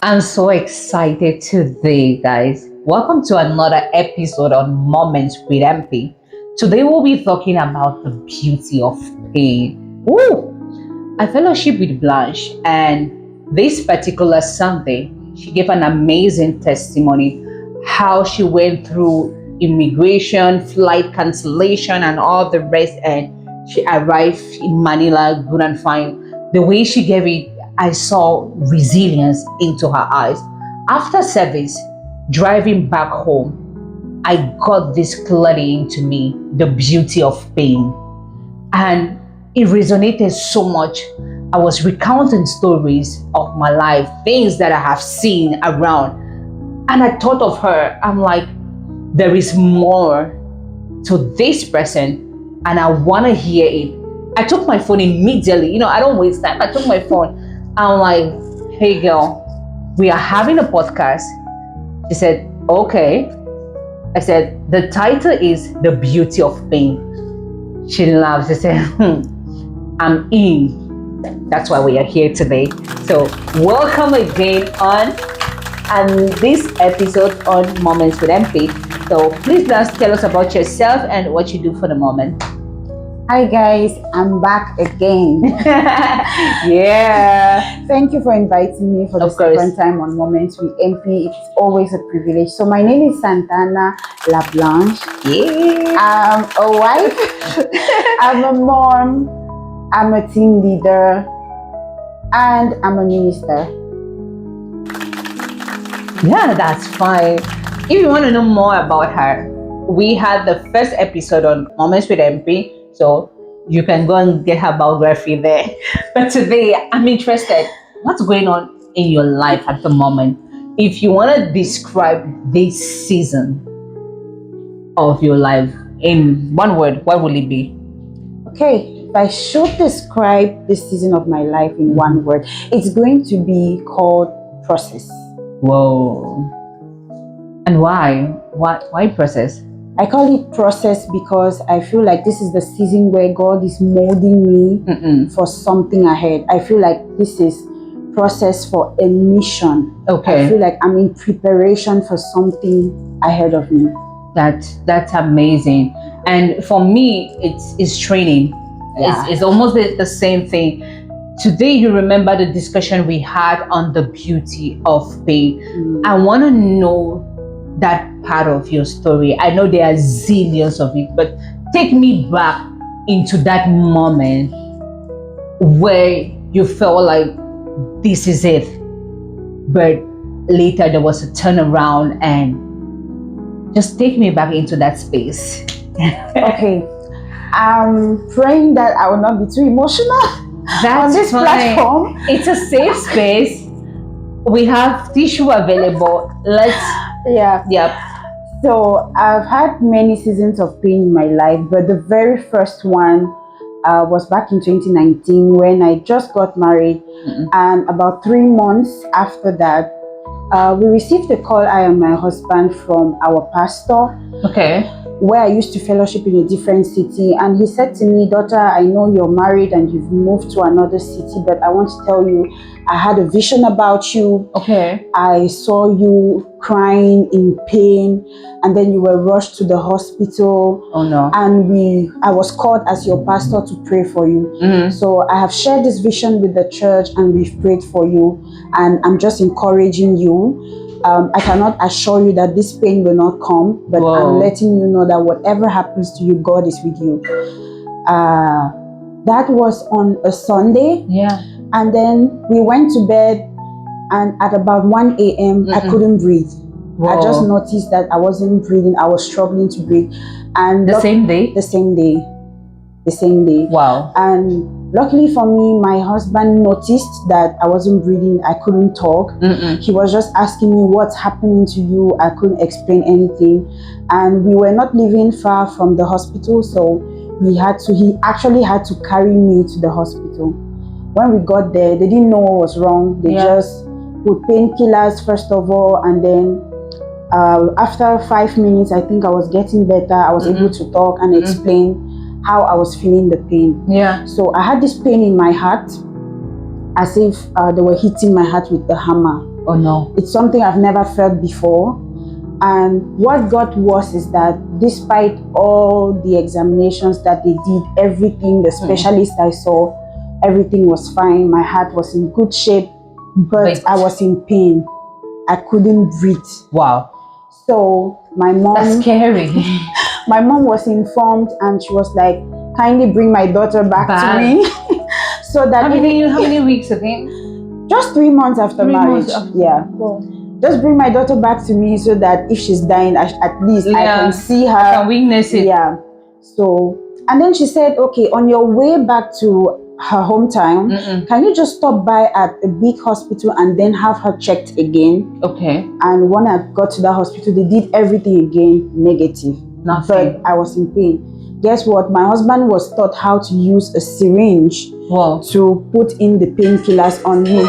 I'm so excited today, guys. Welcome to another episode on Moments with MP. Today we'll be talking about the beauty of pain. Woo! I fellowship with Blanche, and this particular Sunday, she gave an amazing testimony how she went through immigration, flight cancellation, and all the rest, and she arrived in Manila good and fine. The way she gave it, I saw resilience into her eyes. After service, driving back home, I got this clearly into me the beauty of pain. And it resonated so much. I was recounting stories of my life, things that I have seen around. And I thought of her. I'm like, there is more to this person, and I want to hear it. I took my phone immediately. I don't waste time. I took my phone. I'm like, hey, girl, we are having a podcast. She said, okay. I said, the title is The Beauty of Pain. She laughed. She said, I'm in. That's why we are here today. So welcome again on this episode on Moments with MP. So please just tell us about yourself and what you do for the moment. Hi guys, I'm back again. Yeah. Thank you for inviting me for the second time on Moments with MP. It's always a privilege. So my name is Santana LaBlanche. Yeah. I'm a wife. I'm a mom. I'm a team leader. And I'm a minister. Yeah, that's fine. If you want to know more about her, we had the first episode on Moments with MP. So you can go and get her biography there. But today, I'm interested. What's going on in your life at the moment? If you want to describe this season of your life in one word, what will it be? Okay, if I should describe this season of my life in one word, it's going to be called process. Whoa. And why? Why process? I call it process because I feel like this is the season where God is molding me for something ahead. I feel like this is process for a mission. Okay. I feel like I'm in preparation for something ahead of me. That's amazing. And for me, it's training. Yeah. It's almost the same thing. Today, you remember the discussion we had on the beauty of pain. I want to know that part of your story. I know there are zillions of it, but take me back into that moment where you felt like this is it, but later there was a turnaround, and just take me back into that space. Okay, I'm praying that I will not be too emotional. That's on this fine. platform. It's a safe space. We have tissue available. Yep. So I've had many seasons of pain in my life, but the very first one was back in 2019 when I just got married. And about 3 months after that, we received a call, I and my husband, from our pastor. Okay. Where I used to fellowship in a different city, and he said to me, daughter, I know you're married and you've moved to another city, but I want to tell you, I had a vision about you. Okay. I saw you crying in pain, and then you were rushed to the hospital. Oh no. And I was called as your pastor to pray for you. So I have shared this vision with the church, and we've prayed for you, and I'm just encouraging you. I cannot assure you that this pain will not come, but I'm letting you know that whatever happens to you, God is with you. That was on a Sunday. Yeah. And then we went to bed, and at about 1 a.m., I couldn't breathe. I just noticed that I wasn't breathing. I was struggling to breathe. And the same day? The same day. Wow. And luckily for me, my husband noticed that I wasn't breathing. I couldn't talk. He was just asking me, what's happening to you? I couldn't explain anything. And we were not living far from the hospital, so he actually had to carry me to the hospital. When we got there, they didn't know what was wrong. They just put painkillers first of all, and then after 5 minutes, I think I was getting better. I was able to talk and explain how I was feeling the pain. Yeah. So I had this pain in my heart, as if they were hitting my heart with the hammer. Oh no. It's something I've never felt before. And what got worse is that despite all the examinations that they did, everything, the specialist I saw, everything was fine. My heart was in good shape, but I was in pain. I couldn't breathe. Wow. So my mom... That's scary. My mom was informed and she was like, kindly bring my daughter back to me. So that... How many weeks again? Just 3 months after 3 marriage. months after. Yeah. Wow. Just bring my daughter back to me so that if she's dying, at least I can see her. I can witness it. Yeah. So, and then she said, okay, on your way back to her hometown, can you just stop by at a big hospital and then have her checked again? Okay. And when I got to that hospital, they did everything again, negative. Nothing. But I was in pain. Guess what? My husband was taught how to use a syringe to put in the painkillers on me.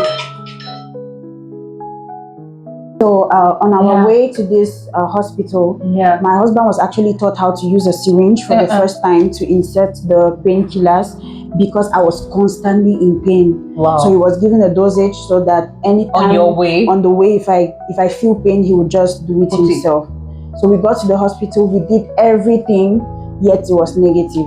So on our way to this hospital, my husband was actually taught how to use a syringe for the first time to insert the painkillers because I was constantly in pain. Wow. So he was given a dosage so that anytime on the way, if I feel pain, he would just do it himself. So we got to the hospital, we did everything, yet it was negative.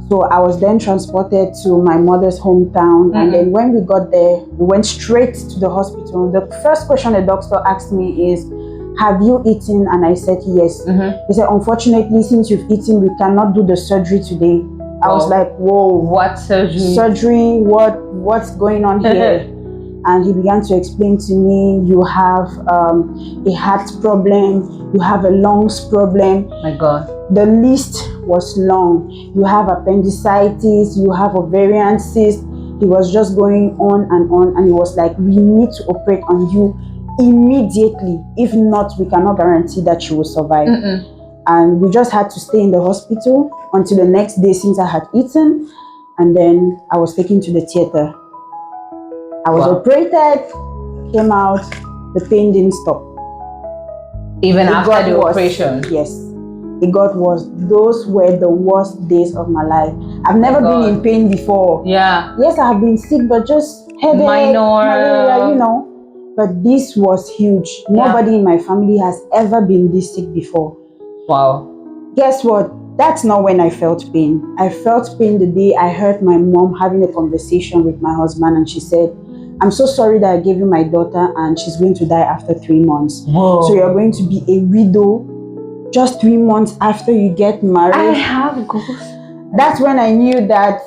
So I was then transported to my mother's hometown. And then when we got there, we went straight to the hospital. The first question the doctor asked me is, have you eaten? And I said, yes. He said, unfortunately, since you've eaten, we cannot do the surgery today. I was like, whoa. What surgery? Surgery, what's going on here? And he began to explain to me, you have a heart problem, you have a lungs problem. My God. The list was long. You have appendicitis, you have ovarian cyst. He was just going on, and he was like, we need to operate on you immediately. If not, we cannot guarantee that you will survive. And we just had to stay in the hospital until the next day since I had eaten. And then I was taken to the theater. I was operated, came out, the pain didn't stop. Even after the operation? Yes. It got worse. Those were the worst days of my life. I've never been in pain before. Yeah. Yes, I have been sick, but just headache, malaria, you know. But this was huge. Nobody in my family has ever been this sick before. Wow. Guess what? That's not when I felt pain. I felt pain the day I heard my mom having a conversation with my husband, and she said, I'm so sorry that I gave you my daughter and she's going to die after 3 months. Whoa. So you're going to be a widow just 3 months after you get married. I have ghosts. That's when I knew that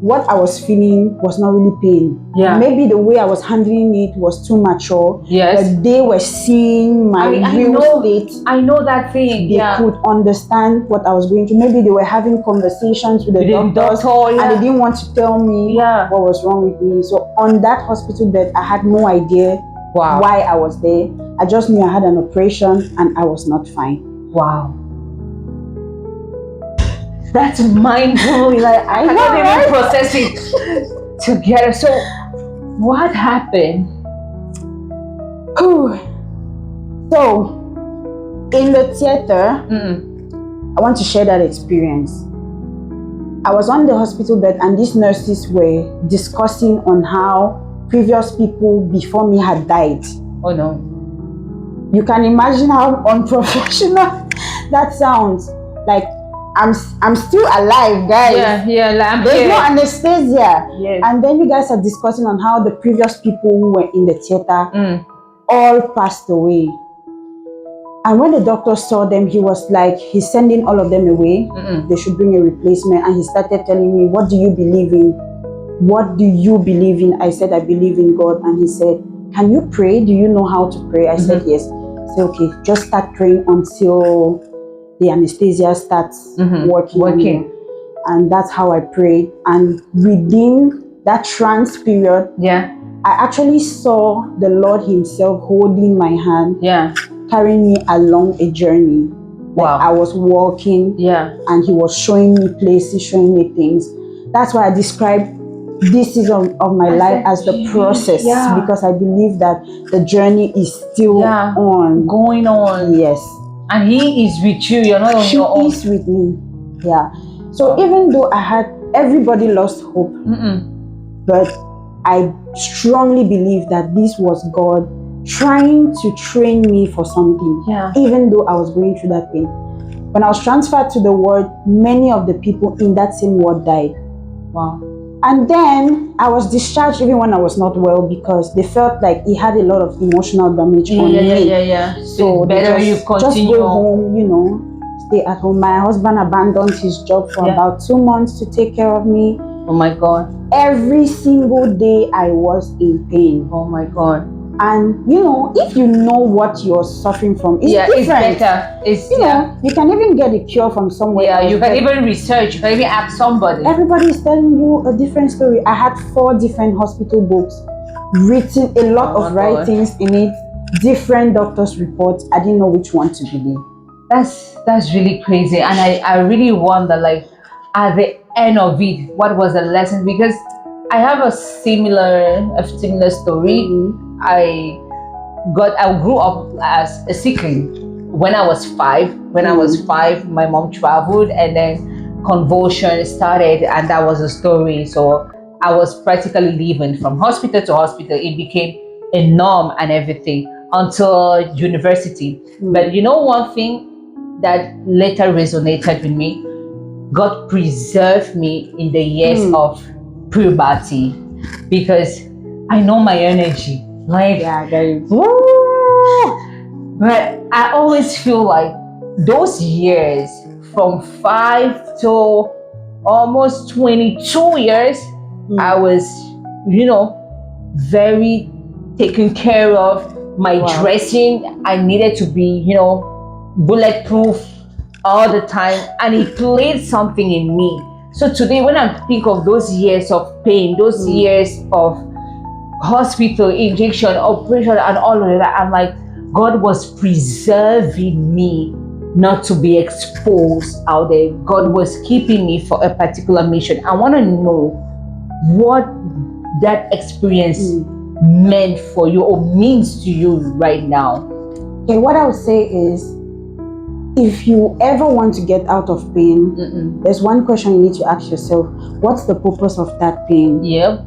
what I was feeling was not really pain. Yeah. Maybe the way I was handling it was too mature. Yes. But they were seeing my real state. I know that thing. They could understand what I was going through. Maybe they were having conversations with the doctors and they didn't want to tell me what was wrong with me. So on that hospital bed, I had no idea why I was there. I just knew I had an operation and I was not fine. Wow. That's mind-blowing. Like, I cannot even process it together. So, what happened? So, in the theater, I want to share that experience. I was on the hospital bed and these nurses were discussing on how previous people before me had died. Oh no. You can imagine how unprofessional that sounds. Like, I'm still alive, guys. Yeah. There's no anesthesia. Yes. And then you guys are discussing on how the previous people who were in the theater all passed away. And when the doctor saw them, he was like, he's sending all of them away. They should bring a replacement. And he started telling me, what do you believe in? What do you believe in? I said, I believe in God. And he said, can you pray? Do you know how to pray? I said, yes. He said, okay, just start praying until the anesthesia starts working. And that's how I prayed. And within that trance period, I actually saw the Lord himself holding my hand, carrying me along a journey. Like I was walking, and he was showing me places, showing me things. That's why I describe this season of my life as the process, because I believe that the journey is still going on. Yes. And he is with you. You're not on your own. He is with me. Yeah. So even though everybody lost hope, but I strongly believe that this was God trying to train me for something, Yeah. even though I was going through that pain. When I was transferred to the ward, many of the people in that same ward died. Wow. And then I was discharged even when I was not well because they felt like it had a lot of emotional damage on me. Yeah. So they better you just continue. go home, stay at home. My husband abandoned his job for about 2 months to take care of me. Oh my God. Every single day I was in pain. Oh my God. And if you know what you're suffering from, it's different. It's better. It's You can even get a cure from somewhere else. You can even research. You can even ask somebody. Everybody is telling you a different story. I had 4 different hospital books, written a lot of writings in it, different doctors' reports. I didn't know which one to believe. That's really crazy, and I really wonder, like, at the end of it, what was the lesson? Because I have a similar story. I grew up as a sickling. When I was 5, my mom traveled, and then convulsion started, and that was the story. So I was practically living from hospital to hospital. It became a norm and everything until university. But one thing that later resonated with me, God preserved me in the years of puberty, because I know my energy. Like, but I always feel like those years from 5 to almost 22 years, I was, very taken care of. My dressing, I needed to be, bulletproof all the time, and it played something in me. So today, when I think of those years of pain, those years of hospital, injection, operation, and all of that, I'm like, God was preserving me not to be exposed out there. God was keeping me for a particular mission. I want to know what that experience meant for you or means to you right now. Okay, what I would say is, if you ever want to get out of pain, there's one question you need to ask yourself: what's the purpose of that pain? Yep.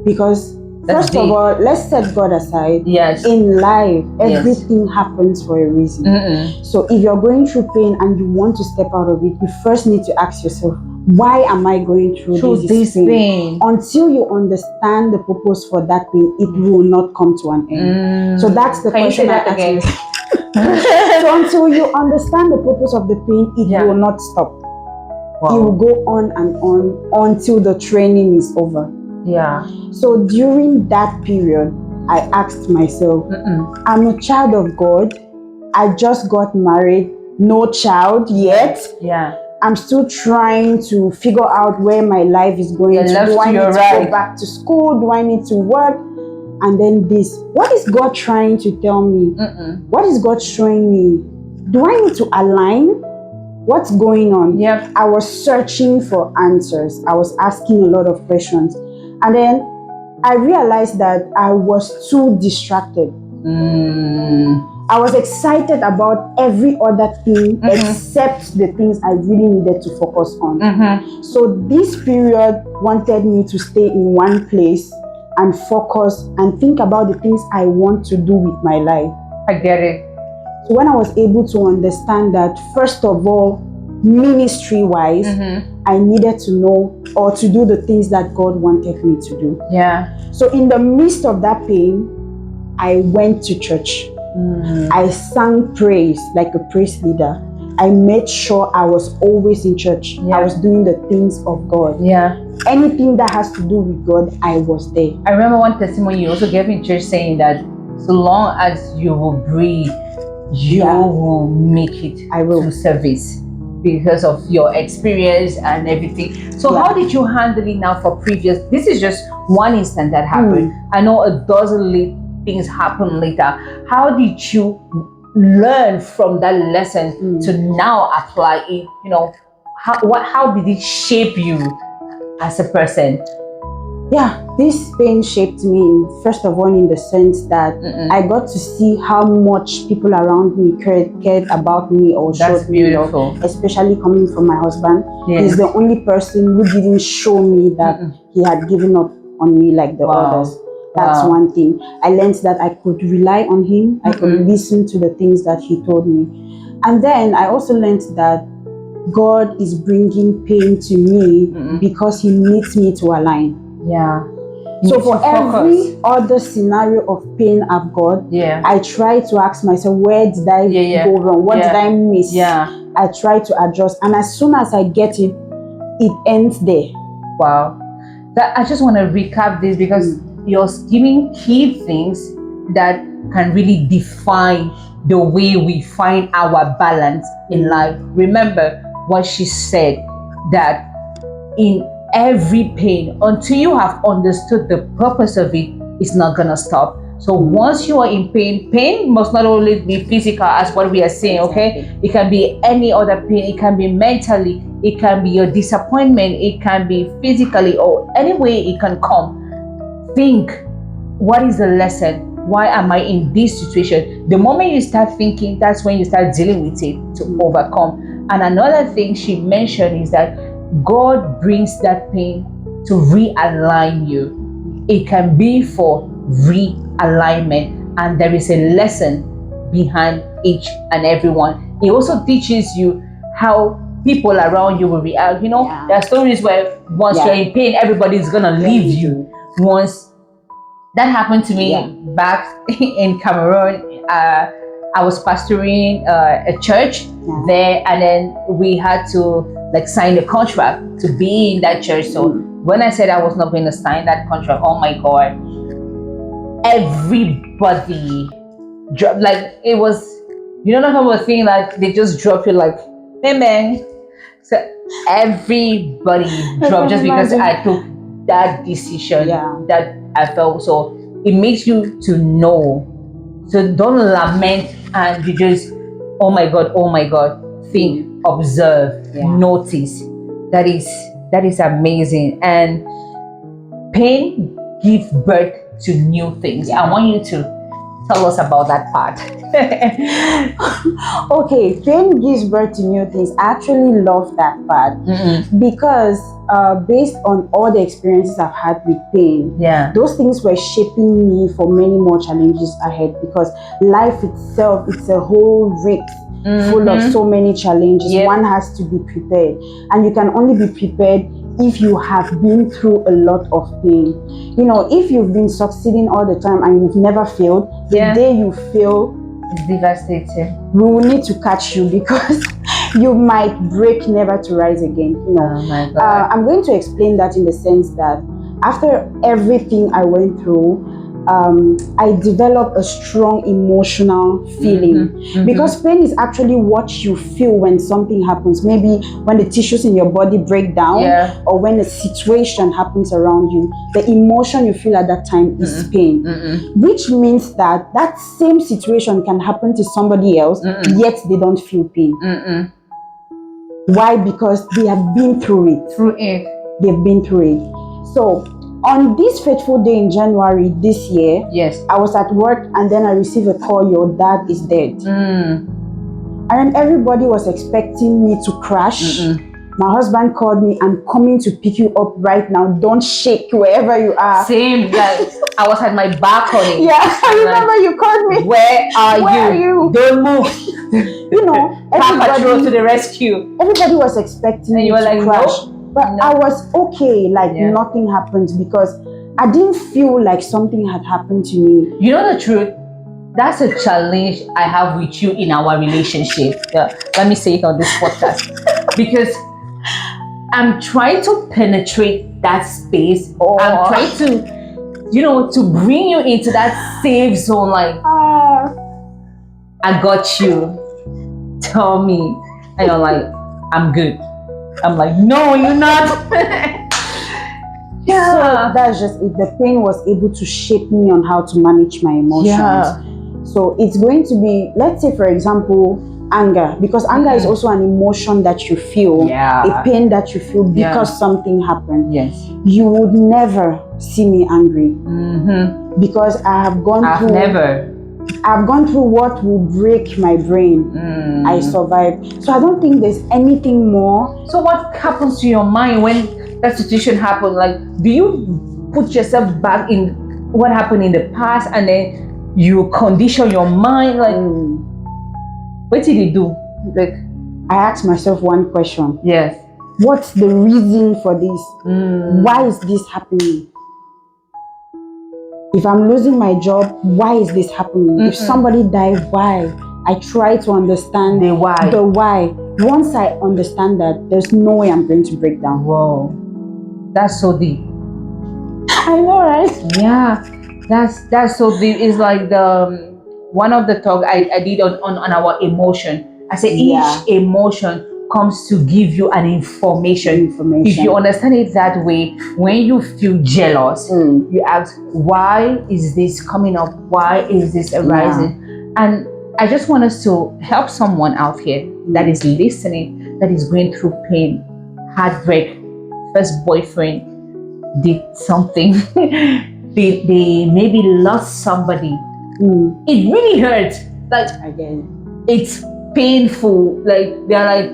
Because first of all, let's set God aside. Yes. In life, everything happens for a reason. So if you're going through pain and you want to step out of it, you first need to ask yourself, why am I going through this pain? Until you understand the purpose for that pain, it will not come to an end. So that's the question I ask you. So until you understand the purpose of the pain, it will not stop. It will go on and on until the training is over. Yeah. So during that period, I asked myself, I'm a child of God. I just got married, no child yet. Yeah. I'm still trying to figure out where my life is going to. Do I need to go back to school? Do I need to work? And then this, what is God trying to tell me? What is God showing me? Do I need to align? What's going on? Yep. I was searching for answers. I was asking a lot of questions. And then I realized that I was too distracted. I was excited about every other thing except the things I really needed to focus on. So this period wanted me to stay in one place and focus and think about the things I want to do with my life. I get it. So when I was able to understand that, first of all, ministry-wise, I needed to know or to do the things that God wanted me to do. Yeah. So in the midst of that pain, I went to church. I sang praise like a praise leader. I made sure I was always in church. I was doing the things of God. Yeah. Anything that has to do with God, I was there. I remember one testimony you also gave in church saying that so long as you will breathe, you will make it. I will. To service because of your experience and everything. So how did you handle it now for previous? This is just one instance that happened. I know a dozen things happen later. How did you learn from that lesson to now apply it? How did it shape you as a person? Yeah, this pain shaped me, first of all, in the sense that I got to see how much people around me cared about me or showed me love, especially coming from my husband. He's the only person who didn't show me that he had given up on me like the others. That's Wow. one thing. I learned that I could rely on him. I could Mhm. listen to the things that he told me. And then I also learned that God is bringing pain to me Mhm. because he needs me to align. Yeah. So You for need to focus. every other scenario of pain I've got, Yeah. I try to ask myself, where did I Yeah. go wrong? What Yeah. did I miss? Yeah. I try to adjust. And as soon as I get it, it ends there. Wow. That I just want to recap this because you're giving key things that can really define the way we find our balance in life. Remember what she said, that in every pain, until you have understood the purpose of it, it's not gonna stop. So once you are in pain, pain must not only be physical as what we are saying, okay? Exactly. It can be any other pain, it can be mentally, it can be your disappointment, it can be physically, or any way it can come. Think, what is the lesson? Why am I in this situation? The moment you start thinking, that's when you start dealing with it to overcome. And another thing she mentioned is that God brings that pain to realign you. It can be for realignment, and there is a lesson behind each and every one. It also teaches you how people around you will react. You know, Yeah. there are stories where once Yeah. you're in pain, everybody's gonna leave you. Once that happened to me Yeah. back in Cameroon. I was pastoring a church there, and then we had to like sign a contract to be in that church. So when I said I was not going to sign that contract, oh my God, everybody dropped. Like it was, you know, that kind of thing that they just drop you like, hey man. So everybody dropped just because I took that decision that I felt. So it makes you to know. So don't lament and you just, oh my God, think, observe, notice. That is amazing. And pain gives birth to new things. I want you to tell us about that part. Okay, pain gives birth to new things. I actually love that part because based on all the experiences I've had with pain, those things were shaping me for many more challenges ahead, because life itself, it's a whole risk full of so many challenges. One has to be prepared, and you can only be prepared if you have been through a lot of pain. You know, if you've been succeeding all the time and you've never failed, the day you fail, it's devastating. We will need to catch you because you might break never to rise again. You know, oh my God. I'm going to explain that in the sense that after everything I went through, I developed a strong emotional feeling because pain is actually what you feel when something happens. Maybe when the tissues in your body break down, or when a situation happens around you, the emotion you feel at that time is pain, which means that that same situation can happen to somebody else, yet they don't feel pain. Why? Because they have been through it. They've been through it. So on this fateful day in January this year, I was at work and then I received a call, your dad is dead. And everybody was expecting me to crash. My husband called me, I'm coming to pick you up right now. Don't shake wherever you are. Same, like I was at my balcony. I remember you called me. Where are you? Don't move. You know, Patrol to the rescue. Everybody was expecting me to crash. But I was okay, like nothing happened, because I didn't feel like something had happened to me. You know the truth? That's a challenge I have with you in our relationship. Let me say it on this podcast. Because I'm trying to penetrate that space. I'm trying to, you know, to bring you into that safe zone. Like, I got you. Tell me. And you're like, I'm good. I'm like, no, you're not. So that's just it. The pain was able to shape me on how to manage my emotions. So it's going to be, let's say, for example, anger, because anger is also an emotion that you feel, a pain that you feel because something happened. You would never see me angry because I have gone I've gone through what will break my brain. I survived. So I don't think there's anything more. So what happens to your mind when that situation happens? Like, do you put yourself back in what happened in the past, and then you condition your mind. Like, what did he do? Like, I asked myself one question. yes. What's the reason for this? Why is this happening? If I'm losing my job, why is this happening? If somebody died, why? I try to understand The why. the why. Once I understand that, there's no way I'm going to break down. Whoa, that's so deep. I know, right? Yeah, that's so deep. It's like the one of the talk I did on our emotion. I said Yeah. each emotion comes to give you an information. If you understand it that way, when you feel jealous, you ask, why is this coming up? Why is this arising? And I just want us to help someone out here that is listening, that is going through pain, heartbreak, first boyfriend did something, they maybe lost somebody. It really hurts. Like, Again. it's painful. Like, they're like,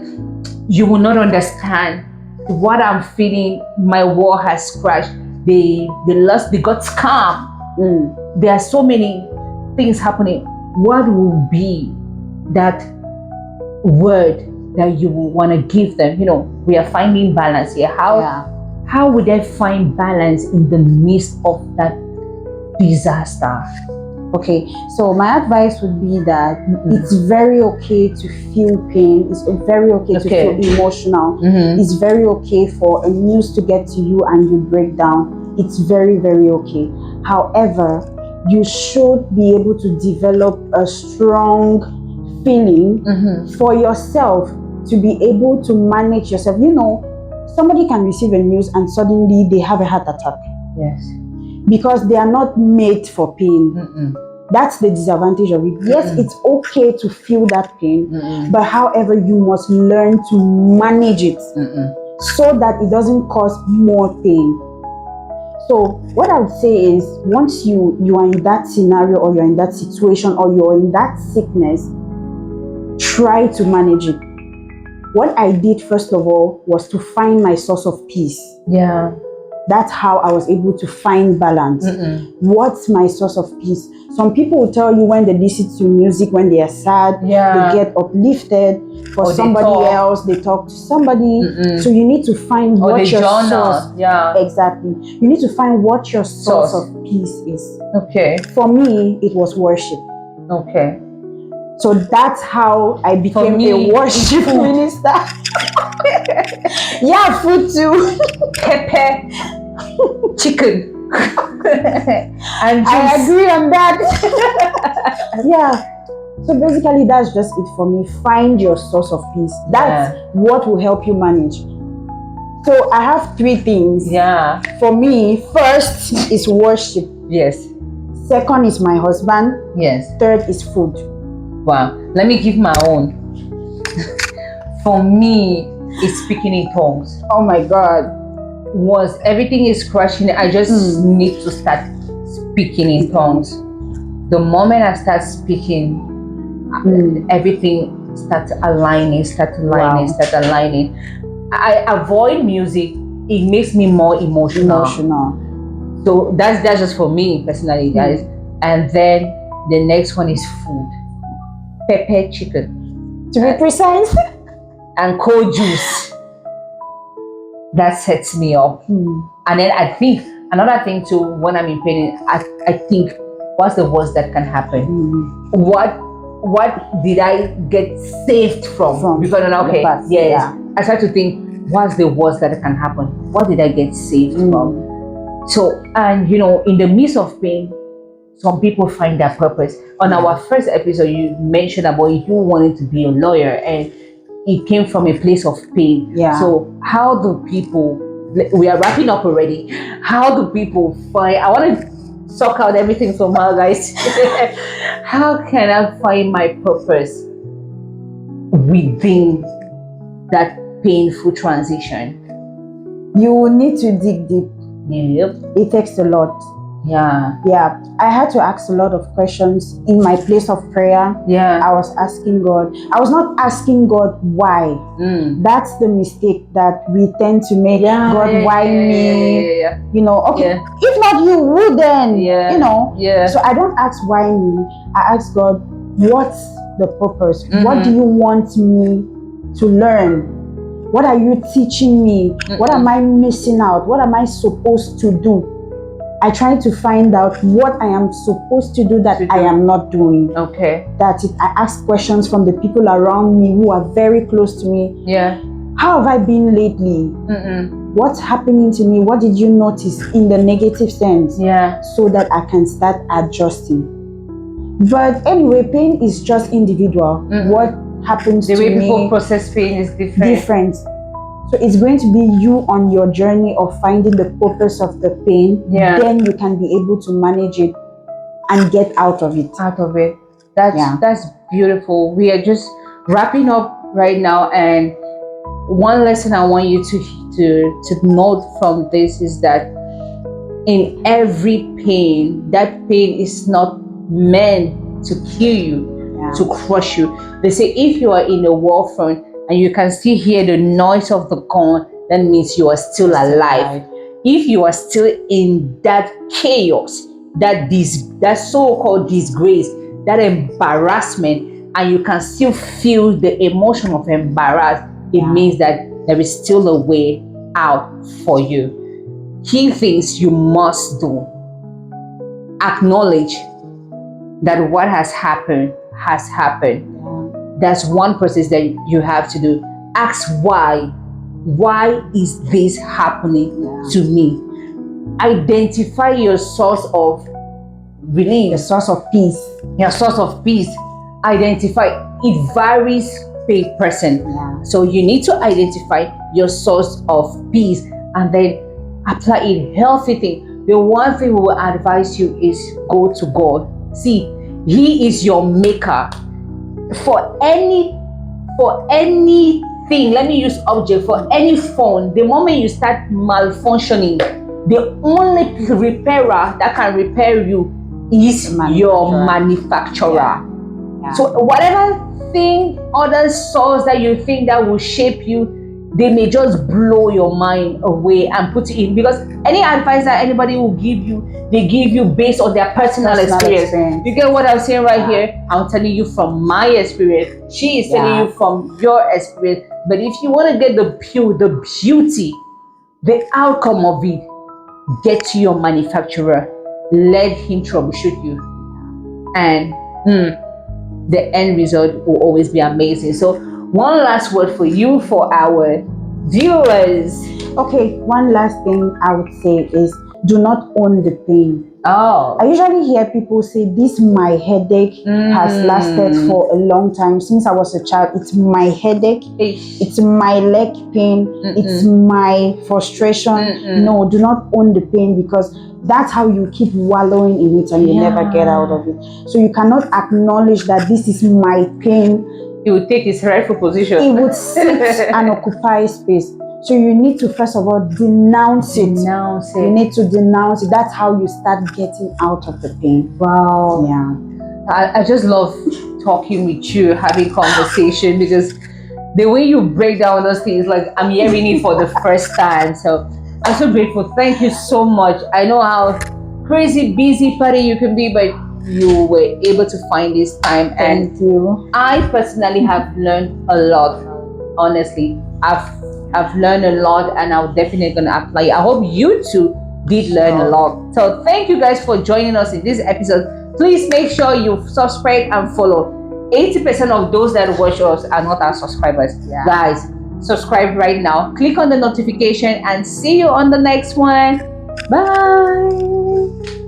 you will not understand what I'm feeling. My wall has crashed. They got scammed. There are so many things happening. What will be that word that you will want to give them? You know, we are finding balance here. How would I find balance in the midst of that disaster? Okay, so my advice would be that it's very okay to feel pain. It's very okay to feel emotional. It's very okay for a news to get to you and you break down. It's very, very okay. However, you should be able to develop a strong feeling for yourself to be able to manage yourself. You know, somebody can receive a news and suddenly they have a heart attack. Yes. Because they are not made for pain. That's the disadvantage of it. Yes, it's okay to feel that pain, but however, you must learn to manage it so that it doesn't cause more pain. So what I would say is, once you are in that scenario, or you're in that situation, or you're in that sickness, try to manage it. What I did first of all was to find my source of peace. Yeah. That's how I was able to find balance. What's my source of peace? Some people will tell you when they listen to music, when they are sad, they get uplifted. For somebody else, they talk to somebody. So you need to find what your source. Yeah. Exactly. You need to find what your source of peace is. Okay. For me, it was worship. Okay. So that's how I became a worship minister. Yeah, food too. Pepper, chicken. And I agree on that. Yeah. So basically, that's just it for me. Find your source of peace. That's what will help you manage. So I have 3 things. Yeah. For me, first is worship. Yes. Second is my husband. Yes. Third is food. Wow. Let me give my own. For me, it's speaking in tongues. Oh my God. Was everything is crashing, I just need to start speaking in tongues. The moment I start speaking, everything starts aligning. I avoid music. It makes me more emotional. So that's just for me personally, guys. And then the next one is food. Pepper chicken. To be precise. And cold juice. That sets me up. And then I think another thing too, when I'm in pain, I think, what's the worst that can happen? What did I get saved from? Because I start to think, what's the worst that can happen? What did I get saved from? So, and you know, in the midst of pain, some people find their purpose. On our first episode, you mentioned about you wanting to be a lawyer, and it came from a place of pain. So how do people, we are wrapping up already, how do people find, I want to suck out everything from her, guys. How can I find my purpose within that painful transition? You need to dig deep. Yep. It takes a lot. Yeah. Yeah, I had to ask a lot of questions in my place of prayer. Yeah. I was asking God. I was not asking God why. That's the mistake that we tend to make. God, why me? Yeah. You know, okay, Yeah. if not you, who then? Yeah. You know. Yeah. So I don't ask why me. I ask God, what's the purpose? What do you want me to learn? What are you teaching me? What am I missing out? What am I supposed to do? I try to find out what I am supposed to do that I am not doing. Okay. That's it. I ask questions from the people around me who are very close to me. Yeah. How have I been lately? What's happening to me? What did you notice in the negative sense? Yeah. So that I can start adjusting. But anyway, pain is just individual. What happens to me? The way people process pain is different. So it's going to be you on your journey of finding the purpose of the pain. Yeah. Then you can be able to manage it and get out of it. That's beautiful. We are just wrapping up right now, and one lesson I want you to note from this is that in every pain, that pain is not meant to kill you, to crush you. They say if you are in a war front and you can still hear the noise of the gun, that means you are still alive. If you are still in that chaos, that so-called disgrace, that embarrassment, and you can still feel the emotion of embarrassment, it means that there is still a way out for you. Key things you must do: acknowledge that what has happened has happened. That's one process that you have to do. Ask why. Why is this happening to me? Identify your source of relief, the source of peace. Your source of peace. Identify. It varies per person. So you need to identify your source of peace and then apply a healthy thing. The one thing we will advise you is go to God. See, He is your maker. For anything, let me use object, for any phone, the moment you start malfunctioning, the only repairer that can repair you is your manufacturer. So whatever thing, other source that you think that will shape you, they may just blow your mind away and put you in, because any advice that anybody will give you, they give you based on their personal experience. You get what I'm saying right here? I'm telling you from my experience. She is telling you from your experience. But if you want to get the beauty, the outcome of it, get to your manufacturer. Let him troubleshoot you. And the end result will always be amazing. So one last word for you, for our viewers. Okay, one last thing I would say is do not own the pain. I usually hear people say, this my headache has lasted for a long time. Since I was a child, it's my headache, it's my leg pain, it's my frustration. No, do not own the pain, because that's how you keep wallowing in it and you never get out of it. So you cannot acknowledge that this is my pain. It would take its rightful position. It would sit and occupy space. So you need to first of all denounce it. You need to denounce it. That's how you start getting out of the pain. Wow. Yeah. I just love talking with you, having conversation, because the way you break down those things, like I'm hearing it for the first time. So I'm so grateful. Thank you so much. I know how crazy busy party you can be, but you were able to find this time. Thank you. I personally have learned a lot. Honestly, I've learned a lot, and I'm definitely gonna apply it. I hope you too did learn a lot. So thank you guys for joining us in this episode. Please make sure you subscribe and follow. 80% of those that watch us are not our subscribers. Guys, subscribe right now. Click on the notification and see you on the next one. Bye.